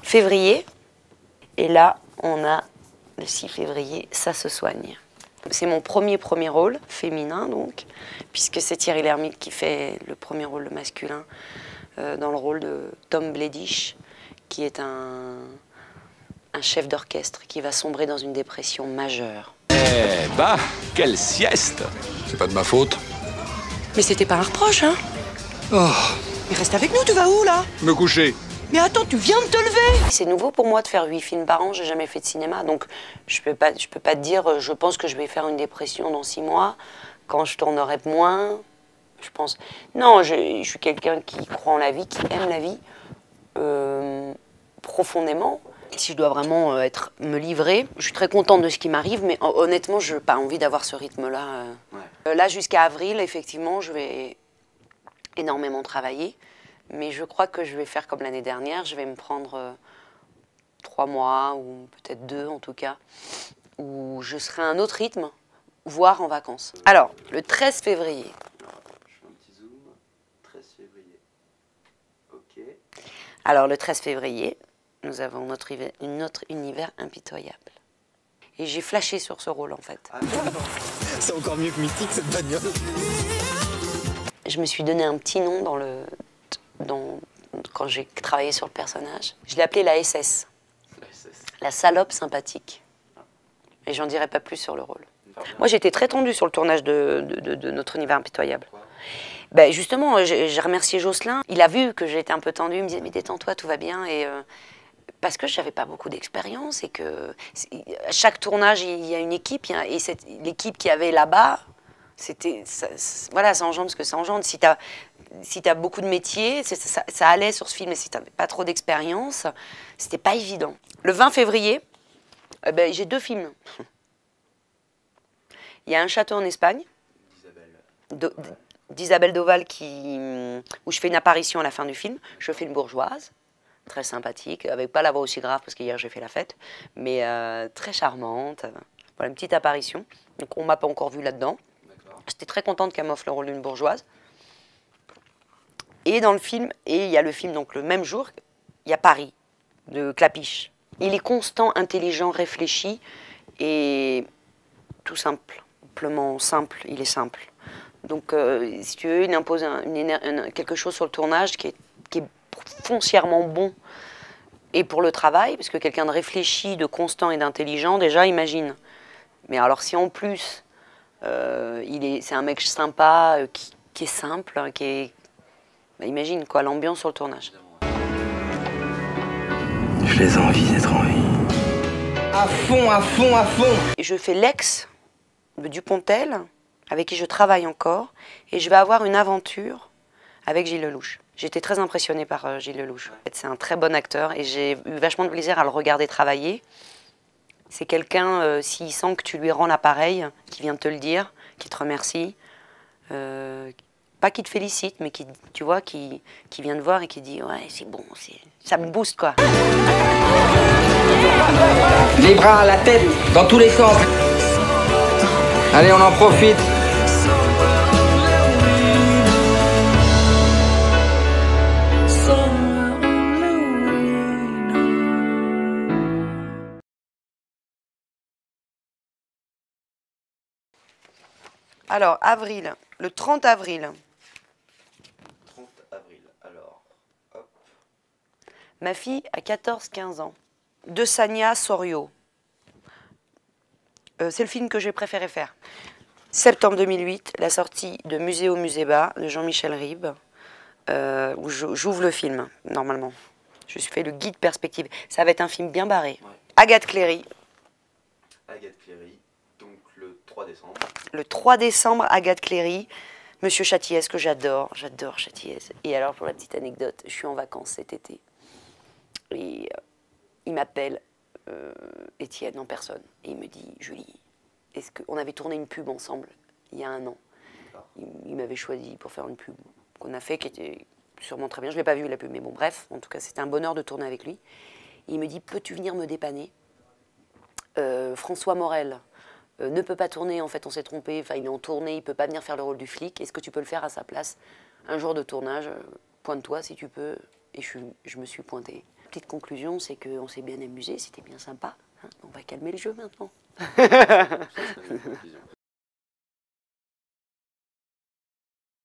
février. Et là, on a le 6 février, Ça se soigne. C'est mon premier rôle, féminin donc, puisque c'est Thierry Lhermitte qui fait le premier rôle masculin dans le rôle de Tom Bledich, qui est un chef d'orchestre qui va sombrer dans une dépression majeure. Eh bah, quelle sieste! C'est pas de ma faute. Mais c'était pas un reproche, hein? Oh, Mais reste avec nous, tu vas où là? me coucher. Mais attends, tu viens de te lever! C'est nouveau pour moi de faire 8 films par an, j'ai jamais fait de cinéma, donc je peux pas te dire, je pense que je vais faire une dépression dans 6 mois, quand je tournerai moins, je pense... Non, je suis quelqu'un qui croit en la vie, qui aime la vie, profondément. Si je dois vraiment me livrer, je suis très contente de ce qui m'arrive, mais honnêtement, je n'ai pas envie d'avoir ce rythme-là. Ouais. Là, jusqu'à avril, effectivement, je vais énormément travailler. Mais je crois que je vais faire comme l'année dernière. Je vais me prendre 3 mois, ou peut-être 2 en tout cas, où je serai à un autre rythme, voire en vacances. Alors, le 13 février. Je fais un petit zoom. 13 février. Ok. Alors, le 13 février, nous avons notre univers impitoyable. Et j'ai flashé sur ce rôle, en fait. C'est encore mieux que Mythique, cette bagnole. Je me suis donné un petit nom quand j'ai travaillé sur le personnage. Je l'ai appelé la SS. La salope sympathique. Et j'en dirai pas plus sur le rôle. Moi, j'étais très tendue sur le tournage de notre univers impitoyable. Ben, justement, j'ai remercié Jocelyn. Il a vu que j'étais un peu tendue. Il me disait, mais détends-toi, tout va bien. Et, parce que je n'avais pas beaucoup d'expérience et que à chaque tournage, il y a une équipe. Et l'équipe qu'il y avait là-bas, voilà, ça engendre ce que ça engendre. Si tu as beaucoup de métiers, ça allait sur ce film, mais si tu n'avais pas trop d'expérience, c'était pas évident. Le 20 février, j'ai 2 films. Il y a Un château en Espagne, d'Isabelle Doval, où je fais une apparition à la fin du film. Je fais une bourgeoise, très sympathique, avec pas la voix aussi grave, parce qu'hier j'ai fait la fête, mais très charmante. Voilà, une petite apparition. Donc on ne m'a pas encore vue là-dedans. J'étais très contente qu'elle m'offre le rôle d'une bourgeoise. Et dans le film, il y a le film, donc le même jour, il y a Paris, de Clapiche. Il est constant, intelligent, réfléchi et tout simplement simple, il est simple. Donc, si tu veux, il impose quelque chose sur le tournage qui est foncièrement bon et pour le travail, parce que quelqu'un de réfléchi, de constant et d'intelligent, déjà, imagine. Mais alors, si en plus, c'est un mec sympa, qui est simple, bah, imagine quoi, l'ambiance sur le tournage. Je les envie d'être en vie. À fond, à fond, à fond. Et je fais l'ex de Dupontel, avec qui je travaille encore, et je vais avoir une aventure avec Gilles Lelouch. J'étais très impressionnée par Gilles Lelouch. En fait, c'est un très bon acteur et j'ai eu vachement de plaisir à le regarder travailler. C'est quelqu'un, s'il sent que tu lui rends l'appareil, qui vient de te le dire, qui te remercie, pas qui te félicite, mais qui vient te voir et qui dit « ouais, c'est bon, ça me booste, quoi ». Les bras, la tête, dans tous les sens. Allez, on en profite. Alors, avril, le 30 avril. 30 avril, alors, hop. Ma fille a 14-15 ans. De Sania Sorio. C'est le film que j'ai préféré faire. Septembre 2008, la sortie de Muséo Muséba de Jean-Michel Ribes, où j'ouvre le film, normalement. Je suis fait le guide perspective. Ça va être un film bien barré. Ouais. Agathe Cléry. Agathe Cléry, donc le 3 décembre. Le 3 décembre, Agathe Cléry. Monsieur Châtillès, que j'adore Châtillès. Et alors, pour la petite anecdote, je suis en vacances cet été. Et il m'appelle, Étienne en personne, et il me dit, Julie, on avait tourné une pub ensemble il y a 1 an. Il m'avait choisi pour faire une pub qu'on a fait, qui était sûrement très bien. Je ne l'ai pas vue la pub, mais bon, bref, en tout cas, c'était un bonheur de tourner avec lui. Et il me dit, peux-tu venir me dépanner? François Morel ne peut pas tourner, en fait, on s'est trompé, enfin, il est en tournée, il ne peut pas venir faire le rôle du flic. Est-ce que tu peux le faire à sa place? Un jour de tournage, pointe-toi si tu peux. Et je me suis pointée. La petite conclusion, c'est qu'on s'est bien amusé, c'était bien sympa. Hein. On va calmer le jeu maintenant. Ça serait une conclusion.